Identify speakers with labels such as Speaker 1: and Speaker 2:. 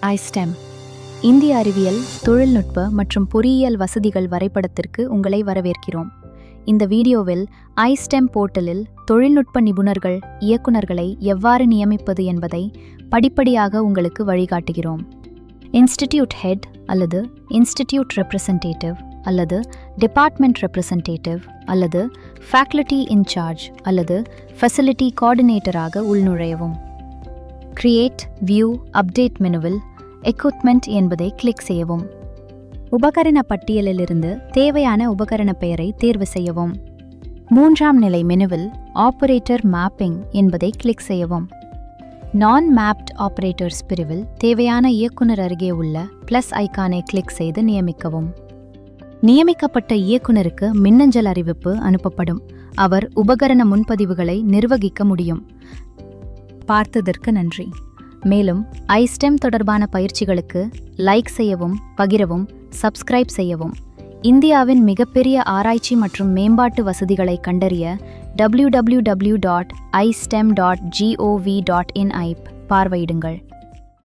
Speaker 1: iSTEM இந்திய அறிவியல், தொழில்நுட்ப மற்றும் பொறியியல் வசதிகள் வரைபடத்திற்கு உங்களை வரவேற்கிறோம். இந்த வீடியோவில் iSTEM போர்ட்டலில் தொழில்நுட்ப நிபுணர்கள், இயக்குநர்களை எவ்வாறு நியமிப்பது என்பதை படிப்படியாக உங்களுக்கு வழிகாட்டுகிறோம். இன்ஸ்டிடியூட் ஹெட் அல்லது இன்ஸ்டிடியூட் ரெப்ரசன்டேட்டிவ் அல்லது டிபார்ட்மெண்ட் ரெப்ரசன்டேட்டிவ் அல்லது ஃபேக்கல்டி இன்சார்ஜ் அல்லது ஃபெசிலிட்டி கோஆர்டினேட்டராக உள்நுழையவும். கிரியேட், வியூ, அப்டேட் மெனுவில் எக்யூப்மெண்ட் என்பதை கிளிக் செய்யவும். உபகரண பட்டியலிலிருந்து தேவையான உபகரண பெயரை தேர்வு செய்யவும். 3ஆம் நிலை மெனுவில் ஆபரேட்டர் மேப்பிங் என்பதை கிளிக் செய்யவும். நான் மேப்ட் ஆபரேட்டர்ஸ் பிரிவில் தேவையான இயக்குனர் அருகே உள்ள பிளஸ் ஐகானை கிளிக் செய்து நியமிக்கவும். நியமிக்கப்பட்ட இயக்குனருக்கு மின்னஞ்சல் அறிவிப்பு அனுப்பப்படும். அவர் உபகரண முன்பதிவுகளை நிர்வகிக்க முடியும். பார்த்ததற்கு நன்றி. மேலும் iSTEM தொடர்பான பயிற்சிகளுக்கு லைக் செய்யவும், பகிரவும், சப்ஸ்கிரைப் செய்யவும். இந்தியாவின் மிகப்பெரிய ஆராய்ச்சி மற்றும் மேம்பாட்டு வசதிகளை கண்டறிய www.istem.gov.in ஐ பார்வையிடுங்கள்.